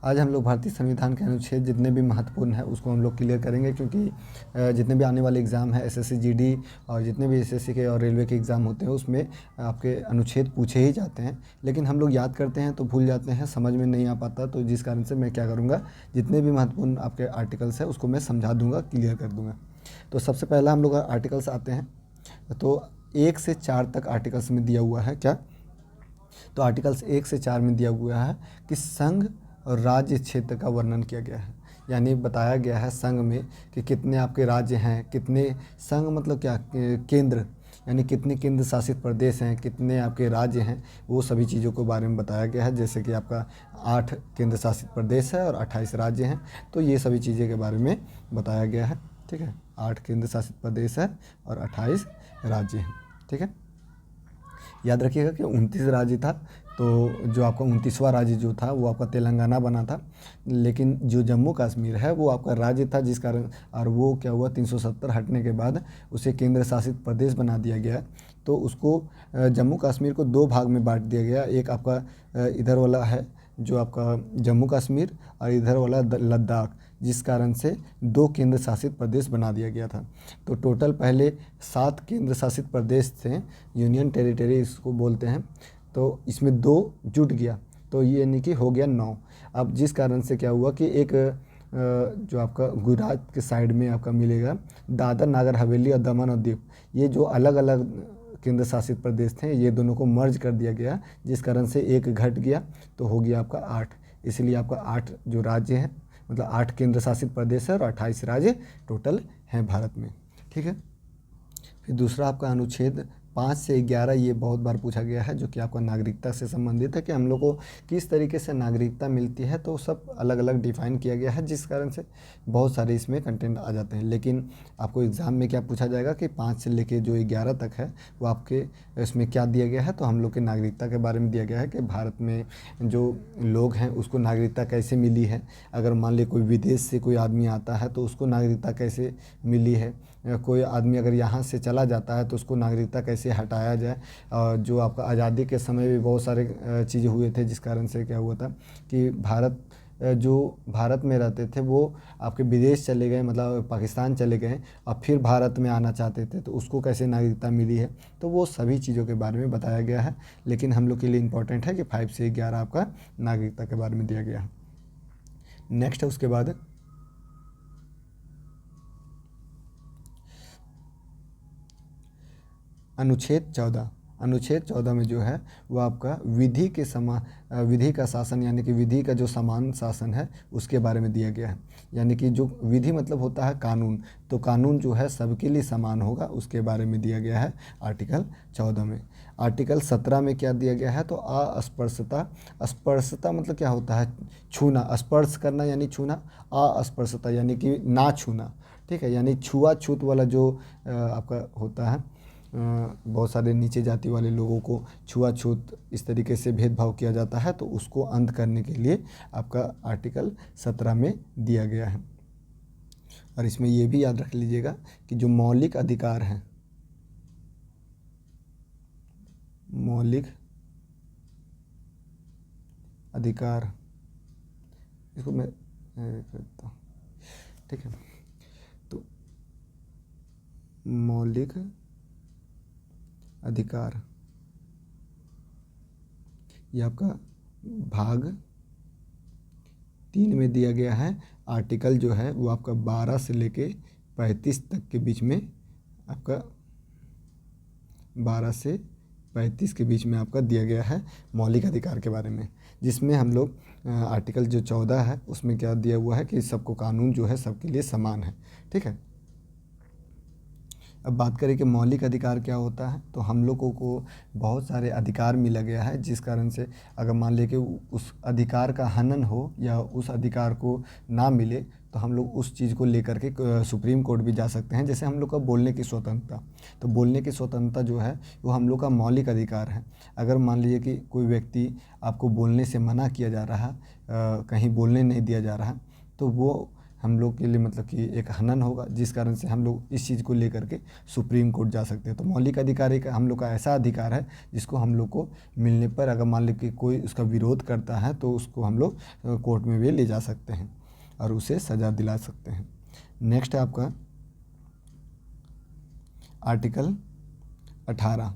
आज हम लोग भारतीय संविधान के अनुच्छेद जितने भी महत्वपूर्ण है उसको हम लोग क्लियर करेंगे, क्योंकि जितने भी आने वाले एग्ज़ाम है एसएससी जीडी और जितने भी एसएससी के और रेलवे के एग्ज़ाम होते हैं उसमें आपके अनुच्छेद पूछे ही जाते हैं, लेकिन हम लोग याद करते हैं तो भूल जाते हैं, समझ में नहीं आ पाता। तो जिस कारण से मैं क्या करूँगा, जितने भी महत्वपूर्ण आपके आर्टिकल्स हैं उसको मैं समझा दूँगा, क्लियर कर दूँगा। तो सबसे पहला हम लोग आर्टिकल्स आते हैं, तो 1 से 4 तक आर्टिकल्स में दिया हुआ है क्या, तो आर्टिकल्स 1 से 4 में दिया हुआ है कि संघ और राज्य क्षेत्र का वर्णन किया गया है, यानी बताया गया है संघ में कि कितने आपके राज्य हैं, कितने संघ मतलब क्या केंद्र, यानी कितने केंद्र शासित प्रदेश हैं, कितने आपके राज्य हैं, वो सभी चीज़ों के बारे में बताया गया है। जैसे कि आपका 8 केंद्र शासित प्रदेश है और 28 राज्य हैं, तो ये सभी चीज़ें के बारे में बताया गया है। ठीक है, 8 केंद्र शासित प्रदेश है और 28 राज्य हैं। ठीक है, याद रखिएगा कि 29 राज्य था, तो जो आपका 29वां राज्य जो था वो आपका तेलंगाना बना था, लेकिन जो जम्मू कश्मीर है वो आपका राज्य था, जिस कारण और वो क्या हुआ 370 हटने के बाद उसे केंद्र शासित प्रदेश बना दिया गया। तो उसको जम्मू कश्मीर को 2 भाग में बांट दिया गया। एक आपका इधर वाला है जो आपका जम्मू कश्मीर और इधर वाला लद्दाख, जिस कारण से 2 केंद्र शासित प्रदेश बना दिया गया था। तो टोटल पहले 7 केंद्र शासित प्रदेश थे, यूनियन टेरिटरी इसको बोलते हैं, तो इसमें 2 जुट गया, तो ये यानी कि हो गया 9। अब जिस कारण से क्या हुआ कि एक जो आपका गुजरात के साइड में आपका मिलेगा दादर नागर हवेली और दमन और दीव, ये जो अलग अलग केंद्र शासित प्रदेश थे ये दोनों को मर्ज कर दिया गया, जिस कारण से एक घट गया, तो हो गया आपका 8। इसलिए आपका 8 जो राज्य हैं, मतलब 8 केंद्र शासित प्रदेश है और 28 राज्य टोटल हैं भारत में। ठीक है, फिर दूसरा आपका अनुच्छेद 5 से 11, ये बहुत बार पूछा गया है, जो कि आपका नागरिकता से संबंधित है कि हम लोग को किस तरीके से नागरिकता मिलती है, तो सब अलग अलग डिफाइन किया गया है, जिस कारण से बहुत सारे इसमें कंटेंट आ जाते हैं। लेकिन आपको एग्ज़ाम में क्या पूछा जाएगा कि 5 से लेके जो 11 तक है वो आपके इसमें क्या दिया गया है, तो हम लोग के नागरिकता के बारे में दिया गया है कि भारत में जो लोग हैं उसको नागरिकता कैसे मिली है। अगर मान लीजिए कोई विदेश से कोई आदमी आता है तो उसको नागरिकता कैसे मिली है, कोई आदमी अगर यहाँ से चला जाता है तो उसको नागरिकता कैसे हटाया जाए। और जो आपका आज़ादी के समय भी बहुत सारे चीज़ें हुए थे, जिस कारण से क्या हुआ था कि जो भारत में रहते थे वो आपके विदेश चले गए, मतलब पाकिस्तान चले गए और फिर भारत में आना चाहते थे, तो उसको कैसे नागरिकता मिली है, तो वो सभी चीज़ों के बारे में बताया गया है। लेकिन हम लोग के लिए इम्पोर्टेंट है कि 5 से 11 आपका नागरिकता के बारे में दिया गया है। नेक्स्ट है उसके बाद अनुच्छेद 14। अनुच्छेद 14 में जो है वो आपका विधि का शासन, यानी कि विधि का जो समान शासन है उसके बारे में दिया गया है। यानी कि जो विधि मतलब होता है कानून, तो कानून जो है सबके लिए समान होगा, उसके बारे में दिया गया है आर्टिकल 14 में। आर्टिकल 17 में क्या दिया गया है, तो अस्पर्शता। अस्पर्शता मतलब क्या होता है, छूना, स्पर्श करना यानी छूना, अस्पर्शता यानी कि ना छूना। ठीक है, यानी छुआछूत वाला जो आपका होता है, बहुत सारे नीचे जाति वाले लोगों को छुआछूत इस तरीके से भेदभाव किया जाता है, तो उसको अंत करने के लिए आपका आर्टिकल 17 में दिया गया है। और इसमें ये भी याद रख लीजिएगा कि जो मौलिक अधिकार हैं, मौलिक अधिकार, इसको मैं करता हूँ। ठीक है, तो मौलिक अधिकार ये आपका भाग 3 में दिया गया है। आर्टिकल जो है वो आपका 12 से लेके 35 तक के बीच में, आपका 12 से 35 के बीच में आपका दिया गया है मौलिक अधिकार के बारे में, जिसमें हम लोग आर्टिकल जो 14 है उसमें क्या दिया हुआ है कि सबको कानून जो है सबके लिए समान है। ठीक है, अब बात करें कि मौलिक अधिकार क्या होता है, तो हम लोगों को बहुत सारे अधिकार मिला गया है, जिस कारण से अगर मान लें कि उस अधिकार का हनन हो या उस अधिकार को ना मिले, तो हम लोग उस चीज़ को लेकर के सुप्रीम कोर्ट भी जा सकते हैं। जैसे हम लोग का बोलने की स्वतंत्रता, तो बोलने की स्वतंत्रता जो है वो हम लोग का मौलिक अधिकार है। अगर मान लीजिए कि कोई व्यक्ति आपको बोलने से मना किया जा रहा है, कहीं बोलने नहीं दिया जा रहा, तो वो हम लोग के लिए मतलब कि एक हनन होगा, जिस कारण से हम लोग इस चीज़ को लेकर के सुप्रीम कोर्ट जा सकते हैं। तो मौलिक अधिकार एक हम लोग का ऐसा अधिकार है जिसको हम लोग को मिलने पर अगर मान लो कि कोई उसका विरोध करता है तो उसको हम लोग कोर्ट में भी ले जा सकते हैं और उसे सज़ा दिला सकते हैं। नेक्स्ट है आपका आर्टिकल 18,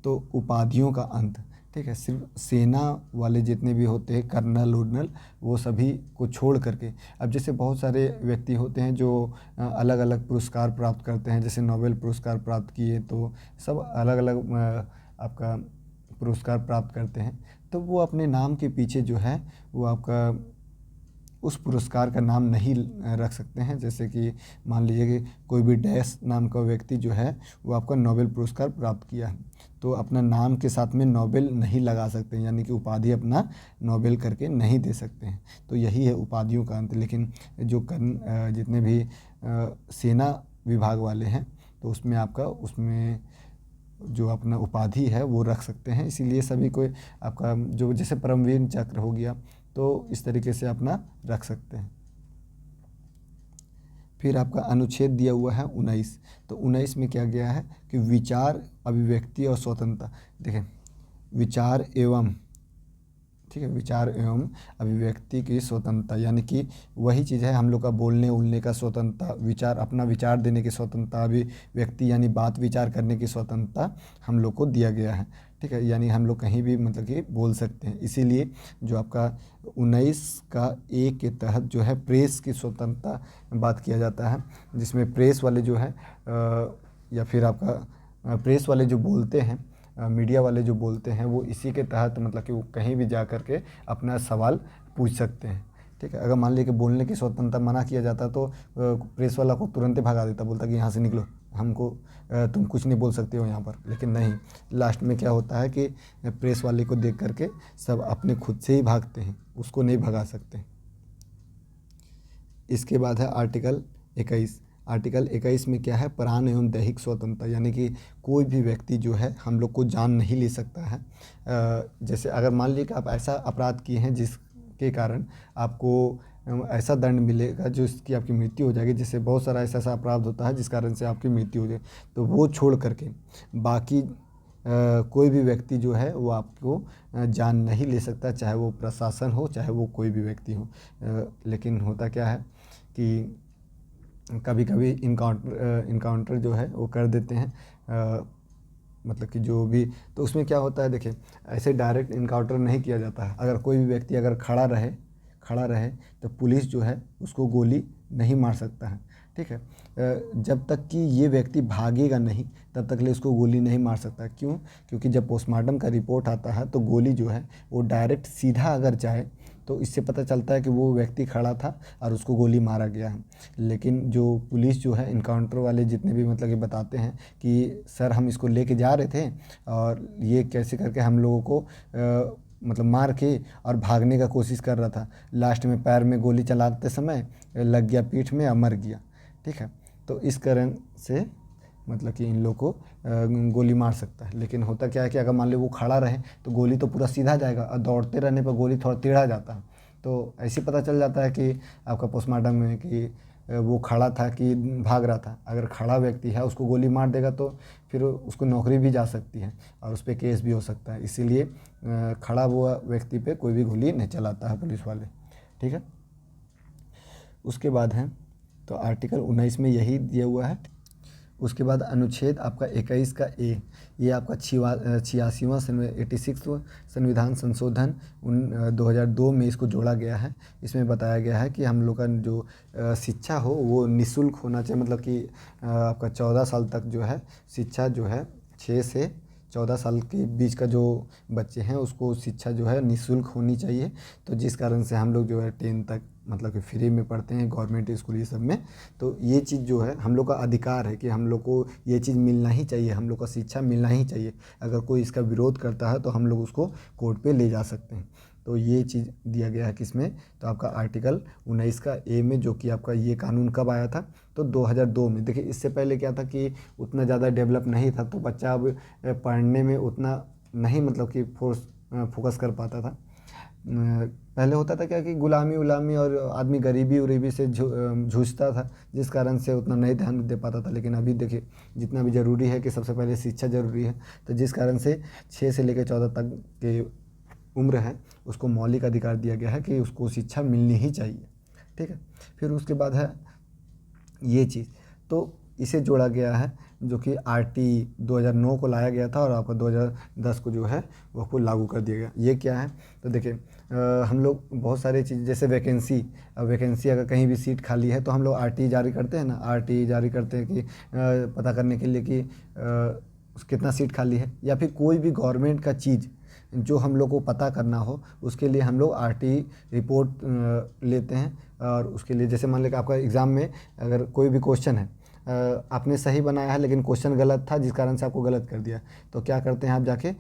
तो उपाधियों का अंत। ठीक है, सिर्फ सेना वाले जितने भी होते हैं, कर्नल उर्नल, वो सभी को छोड़ करके, अब जैसे बहुत सारे व्यक्ति होते हैं जो अलग अलग पुरस्कार प्राप्त करते हैं, जैसे नोबेल पुरस्कार प्राप्त किए, तो सब अलग अलग आपका पुरस्कार प्राप्त करते हैं। तो वो अपने नाम के पीछे जो है वो आपका उस पुरस्कार का नाम नहीं रख सकते हैं। जैसे कि मान लीजिए कि कोई भी डैश नाम का व्यक्ति जो है वो आपका नोबेल पुरस्कार प्राप्त किया है, तो अपना नाम के साथ में नोबेल नहीं लगा सकते हैं, यानी कि उपाधि अपना नोबेल करके नहीं दे सकते हैं। तो यही है उपाधियों का अंत। लेकिन जो जितने भी सेना विभाग वाले हैं तो उसमें आपका उसमें जो अपना उपाधि है वो रख सकते हैं। इसीलिए सभी को आपका जो जैसे परमवीर चक्र हो गया, तो इस तरीके से अपना रख सकते हैं। फिर आपका अनुच्छेद दिया हुआ है 19, तो 19 में क्या गया है कि विचार, अभिव्यक्ति और स्वतंत्रता। देखें, विचार एवं, ठीक है, विचार एवं अभिव्यक्ति की स्वतंत्रता, यानी कि वही चीज़ है हम लोग का बोलने उलने का स्वतंत्रता, विचार, अपना विचार देने की स्वतंत्रता, अभिव्यक्ति यानी बात विचार करने की स्वतंत्रता हम लोग को दिया गया है। ठीक है, यानी हम लोग कहीं भी मतलब कि बोल सकते हैं। इसीलिए जो आपका 19 का ए के तहत जो है प्रेस की स्वतंत्रता बात किया जाता है, जिसमें प्रेस वाले जो है या फिर आपका प्रेस वाले जो बोलते हैं, मीडिया वाले जो बोलते हैं, वो इसी के तहत मतलब कि वो कहीं भी जा कर के अपना सवाल पूछ सकते हैं। ठीक है, अगर मान लीजिए कि बोलने की स्वतंत्रता मना किया जाता तो प्रेस वाला को तुरंत ही भगा देता, बोलता कि यहाँ से निकलो, हमको तुम कुछ नहीं बोल सकते हो यहाँ पर। लेकिन नहीं, लास्ट में क्या होता है कि प्रेस वाले को देख करके सब अपने खुद से ही भागते हैं, उसको नहीं भगा सकते। इसके बाद है आर्टिकल 21। आर्टिकल 21 में क्या है, प्राण एवं दैहिक स्वतंत्रता, यानी कि कोई भी व्यक्ति जो है हम लोग को जान नहीं ले सकता है। जैसे अगर मान लीजिए कि आप ऐसा अपराध किए हैं जिसके कारण आपको ऐसा दंड मिलेगा जो इसकी आपकी मृत्यु हो जाएगी, जैसे बहुत सारा ऐसा अपराध होता है जिस कारण से आपकी मृत्यु हो जाए, तो वो छोड़ करके बाकी कोई भी व्यक्ति जो है वो आपको जान नहीं ले सकता, चाहे वो प्रशासन हो, चाहे वो कोई भी व्यक्ति हो। लेकिन होता क्या है कि कभी कभी इनकाउंटर जो है वो कर देते हैं, मतलब कि जो भी, तो उसमें क्या होता है, देखिए, ऐसे डायरेक्ट इनकाउंटर नहीं किया जाता है। अगर कोई भी व्यक्ति अगर खड़ा रहे तो पुलिस जो है उसको गोली नहीं मार सकता है। ठीक है, जब तक कि ये व्यक्ति भागेगा नहीं तब तक ले उसको गोली नहीं मार सकता। क्यों? क्योंकि जब पोस्टमार्टम का रिपोर्ट आता है तो गोली जो है वो डायरेक्ट सीधा अगर जाए तो इससे पता चलता है कि वो व्यक्ति खड़ा था और उसको गोली मारा गया है। लेकिन जो पुलिस जो है, इनकाउंटर वाले जितने भी मतलब कि बताते हैं कि सर हम इसको लेके जा रहे थे और ये कैसे करके हम लोगों को मतलब मार के और भागने का कोशिश कर रहा था, लास्ट में पैर में गोली चलाते समय लग गया पीठ में और मर गया। ठीक है, तो इस कारण से मतलब कि इन लोग को गोली मार सकता है। लेकिन होता क्या है कि अगर मान लो वो खड़ा रहे तो गोली तो पूरा सीधा जाएगा, और दौड़ते रहने पर गोली थोड़ा टेढ़ा जाता है। तो ऐसे पता चल जाता है कि आपका पोस्टमार्टम में कि वो खड़ा था कि भाग रहा था। अगर खड़ा व्यक्ति है उसको गोली मार देगा तो फिर उसको नौकरी भी जा सकती है और उस पर केस भी हो सकता है। इसीलिए खड़ा हुआ व्यक्ति पे कोई भी गोली नहीं चलाता है पुलिस वाले। ठीक है, उसके बाद है तो आर्टिकल 19 में यही दिया हुआ है। उसके बाद अनुच्छेद आपका 21 का ए, ये आपका 86वां 86वां संविधान संशोधन 2002 में इसको जोड़ा गया है। इसमें बताया गया है कि हम लोग का जो शिक्षा हो वो निःशुल्क होना चाहिए, मतलब कि आपका 14 साल तक जो है शिक्षा जो है 6 से 14 साल के बीच का जो बच्चे हैं उसको शिक्षा जो है निःशुल्क होनी चाहिए। तो जिस कारण से हम लोग जो है 10 तक मतलब कि फ्री में पढ़ते हैं गवर्नमेंट स्कूल ये सब में। तो ये चीज़ जो है हम लोग का अधिकार है कि हम लोग को ये चीज़ मिलना ही चाहिए, हम लोग का शिक्षा मिलना ही चाहिए। अगर कोई इसका विरोध करता है तो हम लोग उसको कोर्ट पे ले जा सकते हैं। तो ये चीज़ दिया गया है किसमें, तो आपका आर्टिकल 19 का ए में, जो कि आपका ये कानून कब आया था, तो 2002 में। देखिए इससे पहले क्या था कि उतना ज़्यादा डेवलप नहीं था, तो बच्चा अब पढ़ने में उतना नहीं मतलब कि फोकस कर पाता था। पहले होता था क्या कि गुलामी उलामी और आदमी गरीबी उरीबी से जूझता था, जिस कारण से उतना नहीं ध्यान दे पाता था। लेकिन अभी देखिए जितना भी ज़रूरी है कि सबसे पहले शिक्षा ज़रूरी है, तो जिस कारण से 6 से लेकर 14 तक के उम्र है उसको मौलिक अधिकार दिया गया है कि उसको शिक्षा मिलनी ही चाहिए। ठीक है, फिर उसके बाद है ये चीज़, तो इसे जोड़ा गया है जो कि आरटी 2009 को लाया गया था और आपका 2010 को जो है वो आपको लागू कर दिया गया। ये क्या है, तो देखिए हम लोग बहुत सारी चीज़ जैसे वैकेंसी, अब वैकेंसी अगर कहीं भी सीट खाली है तो हम लोग आरटी जारी करते हैं ना, आरटी जारी करते हैं कि पता करने के लिए कि कितना सीट खाली है, या फिर कोई भी गवर्नमेंट का चीज़ जो हम लोग को पता करना हो उसके लिए हम लोग आरटी रिपोर्ट लेते हैं। और उसके लिए जैसे मान लें कि आपका एग्ज़ाम में अगर कोई भी क्वेश्चन है, आपने सही बनाया है लेकिन क्वेश्चन गलत था जिस कारण से आपको गलत कर दिया, तो क्या करते हैं आप जाके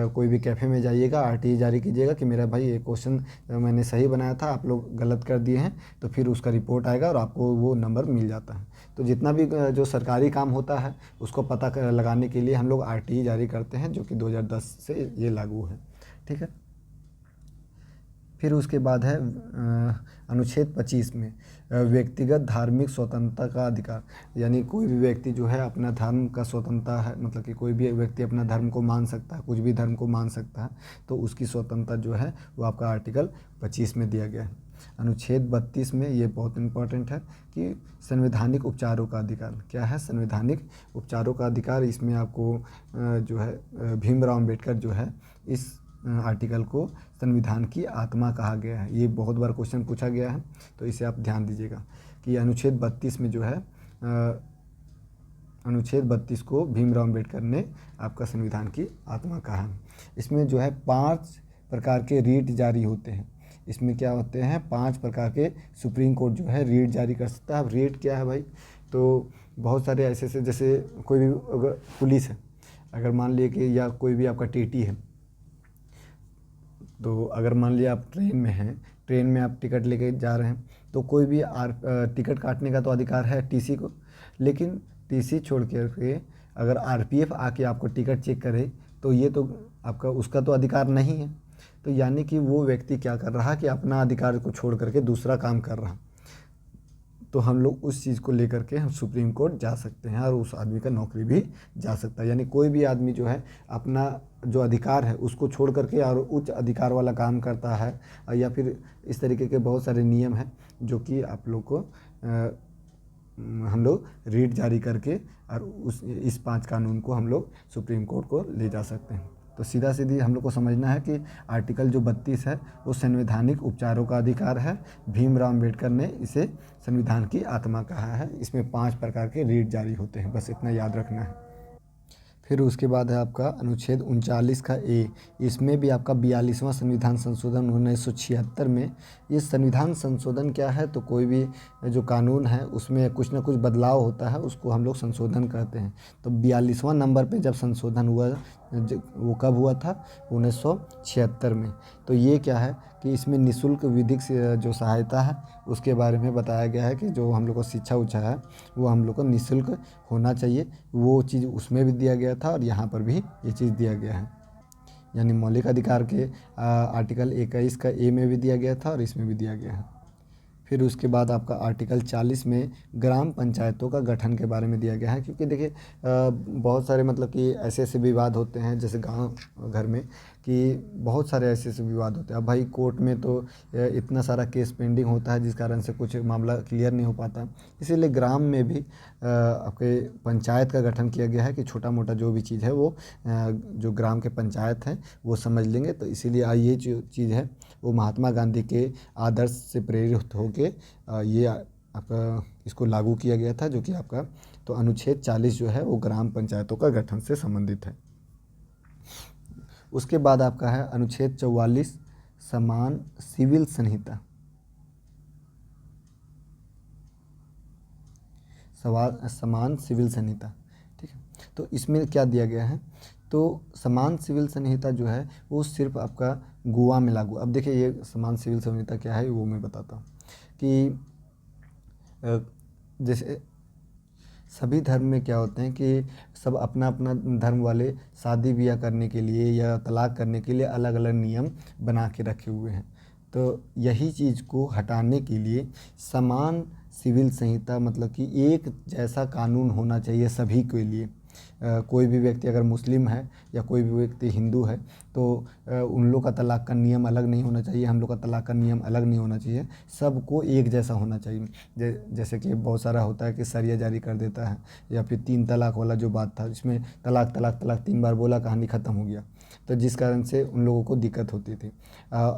कोई भी कैफ़े में जाइएगा, आरटी जारी कीजिएगा कि मेरा भाई ये क्वेश्चन मैंने सही बनाया था, आप लोग गलत कर दिए हैं, तो फिर उसका रिपोर्ट आएगा और आपको वो नंबर मिल जाता है। तो जितना भी जो सरकारी काम होता है उसको पता लगाने के लिए हम लोग आरटी जारी करते हैं, जो कि 2010 से ये लागू है। ठीक है, फिर उसके बाद है अनुच्छेद 25 में व्यक्तिगत धार्मिक स्वतंत्रता का अधिकार, यानी कोई भी व्यक्ति जो है अपना धर्म का स्वतंत्रता है, मतलब कि कोई भी व्यक्ति अपना धर्म को मान सकता है, कुछ भी धर्म को मान सकता है, तो उसकी स्वतंत्रता जो है वो आपका आर्टिकल 25 में दिया गया है। अनुच्छेद 32 में ये बहुत इंपॉर्टेंट है कि संवैधानिक उपचारों का अधिकार। क्या है संवैधानिक उपचारों का अधिकार, इसमें आपको जो है भीमराव अम्बेडकर जो है इस आर्टिकल को संविधान की आत्मा कहा गया है। ये बहुत बार क्वेश्चन पूछा गया है, तो इसे आप ध्यान दीजिएगा कि अनुच्छेद 32 में जो है अनुच्छेद 32 को भीमराव अम्बेडकर ने आपका संविधान की आत्मा कहा है। इसमें जो है 5 प्रकार के रीट जारी होते हैं। इसमें क्या होते हैं, 5 प्रकार के सुप्रीम कोर्ट जो है रीट जारी कर सकता है। अब रीट क्या है भाई, तो बहुत सारे ऐसे जैसे कोई भी अगर पुलिस है, अगर मान लिए कि या कोई भी आपका टीटी है, तो अगर मान लिया आप ट्रेन में हैं, ट्रेन में आप टिकट लेके जा रहे हैं, तो कोई भी टिकट काटने का तो अधिकार है टीसी को, लेकिन टीसी छोड़ के अगर आरपीएफ आके आपको टिकट चेक करे तो ये तो आपका उसका तो अधिकार नहीं है। तो यानी कि वो व्यक्ति क्या कर रहा है कि अपना अधिकार को छोड़ करके दूसरा काम कर रहा। तो हम लोग उस चीज़ को लेकर के हम सुप्रीम कोर्ट जा सकते हैं और उस आदमी का नौकरी भी जा सकता है। यानी कोई भी आदमी जो है अपना जो अधिकार है उसको छोड़ करके और उच्च अधिकार वाला काम करता है, या फिर इस तरीके के बहुत सारे नियम हैं जो कि आप लोग को हम लोग रीट जारी करके और इस 5 कानून को हम लोग सुप्रीम कोर्ट को ले जा सकते हैं। तो सीधा सीधी हम लोग को समझना है कि आर्टिकल जो 32 है वो संवैधानिक उपचारों का अधिकार है। भीमराव अम्बेडकर ने इसे संविधान की आत्मा कहा है। इसमें 5 प्रकार के रीट जारी होते हैं, बस इतना याद रखना है। फिर उसके बाद है आपका अनुच्छेद 39 का ए, इसमें भी आपका 42वां संविधान संशोधन 1976 में। ये संविधान संशोधन क्या है, तो कोई भी जो कानून है उसमें कुछ ना कुछ बदलाव होता है, उसको हम लोग संशोधन कहते हैं। तो 42वां नंबर पे जब संशोधन हुआ वो कब हुआ था, 1976 में। तो ये क्या है कि इसमें निःशुल्क विधिक जो सहायता है उसके बारे में बताया गया है कि जो हम लोग को शिक्षा उच्छा है वो हम लोग को निःशुल्क होना चाहिए। वो चीज़ उसमें भी दिया गया था और यहाँ पर भी ये चीज़ दिया गया है। यानी मौलिक अधिकार के आर्टिकल 21 का ए में भी दिया गया था और इसमें भी दिया गया है। फिर उसके बाद आपका आर्टिकल 40 में ग्राम पंचायतों का गठन के बारे में दिया गया है। क्योंकि देखिए बहुत सारे मतलब कि ऐसे ऐसे विवाद होते हैं जैसे गांव घर में, कि बहुत सारे ऐसे ऐसे विवाद होते हैं। अब भाई कोर्ट में तो इतना सारा केस पेंडिंग होता है जिस कारण से कुछ मामला क्लियर नहीं हो पाता। इसीलिए ग्राम में भी आपके पंचायत का गठन किया गया है कि छोटा मोटा जो भी चीज़ है वो जो ग्राम के पंचायत हैं वो समझ लेंगे। तो इसीलिए ये जो चीज़ है वो महात्मा गांधी के आदर्श से प्रेरित होके ये आपका इसको लागू किया गया था, जो कि आपका तो अनुच्छेद 40 जो है वो ग्राम पंचायतों का गठन से संबंधित है। उसके बाद आपका है अनुच्छेद 44 समान सिविल संहिता। समान सिविल संहिता, ठीक है। तो इसमें क्या दिया गया है, तो समान सिविल संहिता जो है वो सिर्फ आपका गोवा में लागू। अब देखिए ये समान सिविल संहिता क्या है वो मैं बताता हूँ कि जैसे सभी धर्म में क्या होते हैं कि सब अपना अपना धर्म वाले शादी ब्याह करने के लिए या तलाक करने के लिए अलग अलग नियम बना के रखे हुए हैं। तो यही चीज़ को हटाने के लिए समान सिविल संहिता, मतलब कि एक जैसा कानून होना चाहिए सभी के लिए। कोई भी व्यक्ति अगर मुस्लिम है या कोई भी व्यक्ति हिंदू है तो उन लोग का तलाक का नियम अलग नहीं होना चाहिए, हम लोग का तलाक का नियम अलग नहीं होना चाहिए, सबको एक जैसा होना चाहिए। जैसे कि बहुत सारा होता है कि सरिया जारी कर देता है, या फिर 3 तलाक वाला जो बात था जिसमें तलाक तलाक तलाक 3 बार बोला, कहानी ख़त्म हो गया, तो जिस कारण से उन लोगों को दिक्कत होती थी।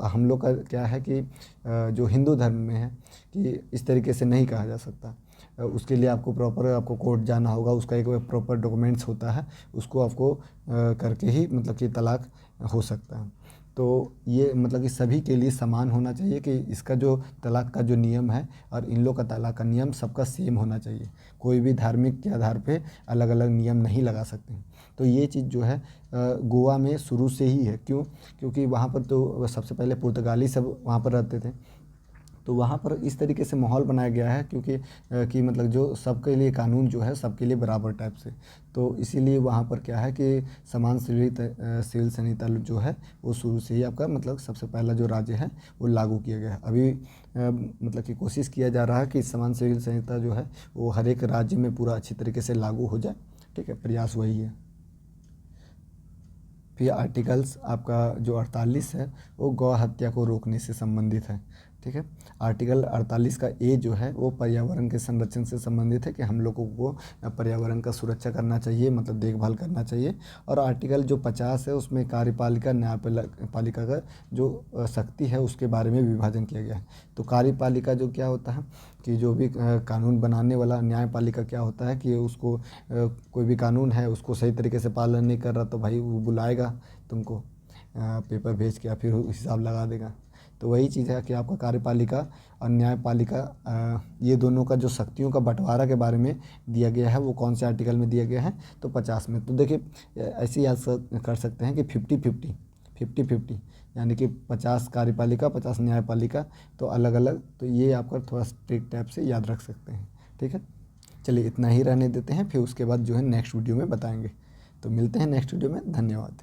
हम लोग का क्या है कि जो हिंदू धर्म में है कि इस तरीके से नहीं कहा जा सकता। उसके लिए आपको प्रॉपर आपको कोर्ट जाना होगा, उसका एक प्रॉपर डॉक्यूमेंट्स होता है, उसको आपको करके ही मतलब कि तलाक हो सकता है। तो ये मतलब कि सभी के लिए समान होना चाहिए कि इसका जो तलाक का जो नियम है और इन लोग का तलाक का नियम सबका सेम होना चाहिए। कोई भी धार्मिक के आधार पे अलग अलग नियम नहीं लगा सकते। तो ये चीज़ जो है गोवा में शुरू से ही है। क्यों? क्योंकि वहाँ पर तो सबसे पहले पुर्तगाली सब वहाँ पर रहते थे, तो वहाँ पर इस तरीके से माहौल बनाया गया है क्योंकि कि मतलब जो सबके लिए कानून जो है सबके लिए बराबर टाइप से। तो इसीलिए वहाँ पर क्या है कि समान सिविल संहिता जो है वो शुरू से ही आपका मतलब सबसे पहला जो राज्य है वो लागू किया गया है। अभी मतलब कि कोशिश किया जा रहा है कि समान सिविल संहिता जो है वो हर एक राज्य में पूरा अच्छी तरीके से लागू हो जाए। ठीक है, प्रयास वही है। फिर आर्टिकल्स आपका जो 48 है वो गौ हत्या को रोकने से संबंधित है। ठीक है, आर्टिकल 48 का ए जो है वो पर्यावरण के संरक्षण से संबंधित है कि हम लोगों को पर्यावरण का सुरक्षा करना चाहिए, मतलब देखभाल करना चाहिए। और आर्टिकल जो 50 है उसमें कार्यपालिका न्यायपालिका का जो शक्ति है उसके बारे में विभाजन किया गया है। तो कार्यपालिका जो क्या होता है कि जो भी कानून बनाने वाला, न्यायपालिका क्या होता है कि उसको कोई भी कानून है उसको सही तरीके से पालन नहीं कर रहा तो भाई वो बुलाएगा तुमको पेपर भेज के, या फिर हिसाब लगा देगा। तो वही चीज़ है कि आपका कार्यपालिका और न्यायपालिका ये दोनों का जो शक्तियों का बंटवारा के बारे में दिया गया है वो कौन से आर्टिकल में दिया गया है, तो 50 में। तो देखिए ऐसे याद कर सकते हैं कि 50-50 यानी कि 50 कार्यपालिका 50 न्यायपालिका, तो अलग अलग। तो ये आपका थोड़ा स्ट्रिक्ट टाइप से याद रख सकते हैं। ठीक है, चलिए इतना ही रहने देते हैं, फिर उसके बाद जो है नेक्स्ट वीडियो में बताएंगे। तो मिलते हैं नेक्स्ट वीडियो में, धन्यवाद।